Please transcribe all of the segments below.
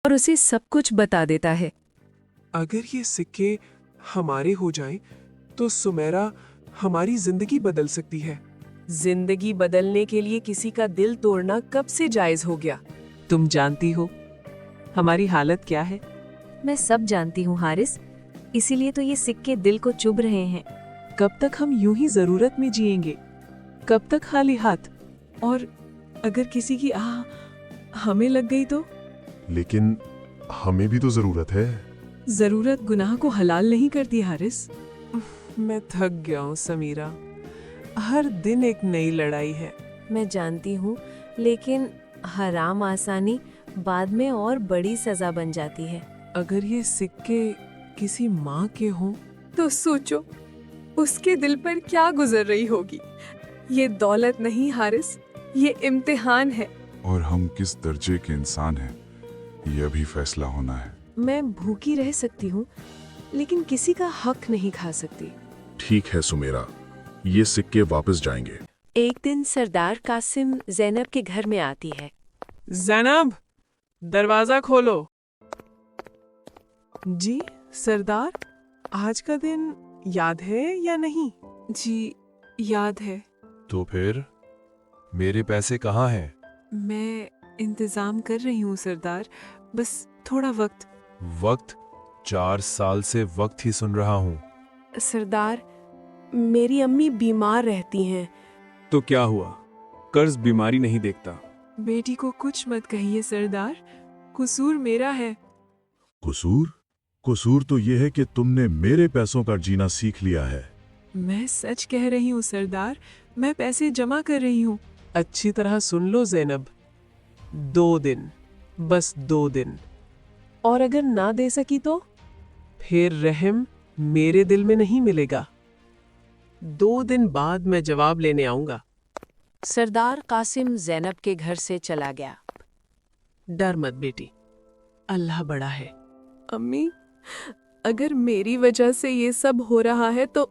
और उसे सब कुछ बता देता है। अगर ये सिक्के हमारे हो जाएं, तो सुमेरा हमारी जिंदगी बदल सकती है। जिंदगी बदलने के लिए किसी का दिल तोड़ना कब से जायज हो गया? तुम जानती हो हमारी हालत क्या है? मैं सब जानती हूँ हारिस, इसीलिए तो ये सिक्के दिल को चुभ रहे हैं। कब तक हम यूं ही जरूरत में जिएंगे? कब तक खाली हाथ? और अगर किसी की हमें लग गई तो? लेकिन हमें भी तो जरूरत है। जरूरत गुनाह को हलाल नहीं करती हारिस। मैं थक गया हूँ समीरा, हर दिन एक नई लड़ाई है। मैं जानती हूँ, लेकिन हराम आसानी बाद में और बड़ी सजा बन जाती है। अगर ये सिक्के किसी माँ के हों, तो सोचो उसके दिल पर क्या गुजर रही होगी। ये दौलत नहीं हारिस, ये इम्तिहान है। और हम किस दर्जे के इंसान हैं, यह भी फैसला होना है। मैं भूखी रह सकती हूँ, लेकिन किसी का हक नहीं खा सकती। ठीक है सुमेरा, ये सिक्के वापस जाएंगे। एक दिन सरदार कासिम ज़ैनब के घर में आती है। ज़ैनब, दरवाजा खोलो। जी सरदार, आज का दिन याद है या नहीं? जी याद है। तो फिर मेरे पैसे कहाँ हैं? मैं इंतजाम कर रही हूँ सरदार, बस थोड़ा वक्त। वक्त? 4 साल से वक्त ही सुन रहा हूँ। सरदार, मेरी अम्मी बीमार रहती हैं। तो क्या हुआ? कर्ज बीमारी नहीं देखता। बेटी को कुछ मत कहिए सरदार, कसूर मेरा है। कसूर? कसूर तो ये है कि तुमने मेरे पैसों का जीना सीख लिया है। मैं सच कह रही हूँ सरदार, मैं पैसे जमा कर रही हूँ। अच्छी तरह सुन लो ज़ैनब, 2 दिन, बस 2 दिन। और अगर ना दे सकी तो? फिर रहम मेरे दिल में नहीं मिलेगा। 2 दिन बाद मैं जवाब लेने आऊंगा। सरदार कासिम ज़ैनब के घर से चला गया। डर मत बेटी, अल्लाह बड़ा है। अम्मी, अगर मेरी वजह से ये सब हो रहा है तो?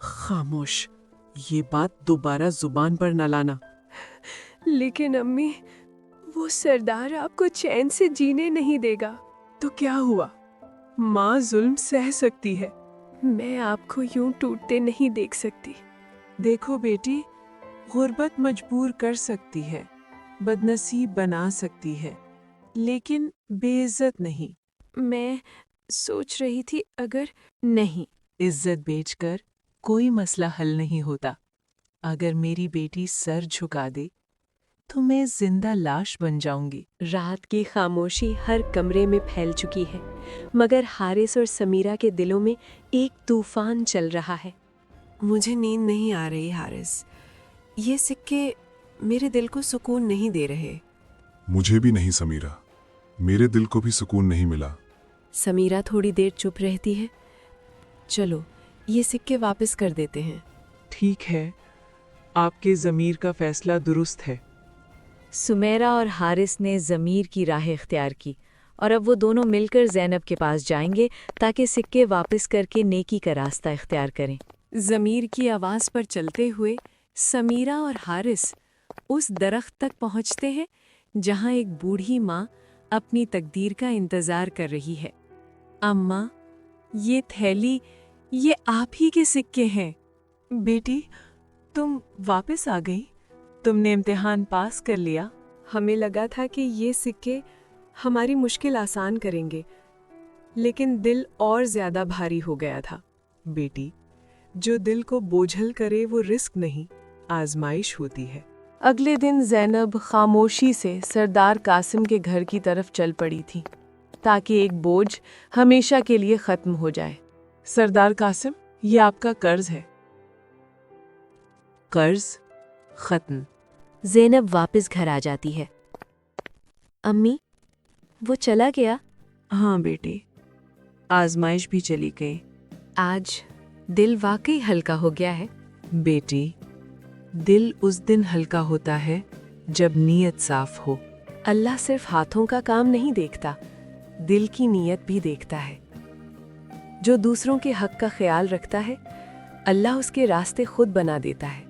खामोश, ये बात दोबारा जुबान पर न लाना। लेकिन अम्मी, वो सरदार आपको चैन से जीने नहीं देगा। तो क्या हुआ? माँ जुल्म सह सकती है, मैं आपको यूं टूटते नहीं देख सकती। देखो बेटी, गुर्बत मजबूर कर सकती है, बदनसीब बना सकती है, लेकिन बेइज्जत नहीं। मैं सोच रही थी अगर नहीं, इज्जत बेचकर कोई मसला हल नहीं होता। अगर मेरी बेटी सर झुका दे तो मैं जिंदा लाश बन जाऊंगी। रात की खामोशी हर कमरे में फैल चुकी है, मगर हारिस और समीरा के दिलों में एक तूफान चल रहा है। मुझे नींद नहीं आ रही हारिस, ये सिक्के मेरे दिल को सुकून नहीं दे रहे। मुझे भी नहीं समीरा, मेरे दिल को भी सुकून नहीं मिला। समीरा थोड़ी देर चुप रहती है। चलो ये सिक्के वापस कर देते हैं। ठीक है, आपके ज़मीर का फैसला दुरुस्त है। सुमेरा और हारिस ने ज़मीर की राह इख्तियार की और अब वो दोनों मिलकर ज़ैनब के पास जाएंगे ताकि सिक्के वापस करके नेकी का रास्ता इख्तियार करें। ज़मीर की आवाज़ पर चलते हुए समीरा और हारिस उस दरख्त तक पहुंचते हैं जहां एक बूढ़ी माँ अपनी तकदीर का इंतज़ार कर रही है। अम्मा, ये थैली, ये आप ही के सिक्के हैं। बेटी, तुम वापस आ गई, तुमने इम्तिहान पास कर लिया। हमें लगा था कि ये सिक्के हमारी मुश्किल आसान करेंगे, लेकिन दिल और ज्यादा भारी हो गया था। बेटी, जो दिल को बोझल करे वो रिस्क नहीं, आजमाइश होती है। अगले दिन ज़ैनब खामोशी से सरदार कासिम के घर की तरफ चल पड़ी थी ताकि एक बोझ हमेशा के लिए खत्म हो जाए। सरदार कासिम, ये आपका कर्ज है। कर्ज खत्म। ज़ैनब वापस घर आ जाती है। अम्मी, वो चला गया? हाँ बेटी, आजमाइश भी चली गई। आज दिल वाकई हल्का हो गया है। बेटी, दिल उस दिन हल्का होता है जब नीयत साफ हो। अल्लाह सिर्फ हाथों का काम नहीं देखता, दिल की नीयत भी देखता है। जो दूसरों के हक का ख्याल रखता है, अल्लाह उसके रास्ते खुद बना देता है।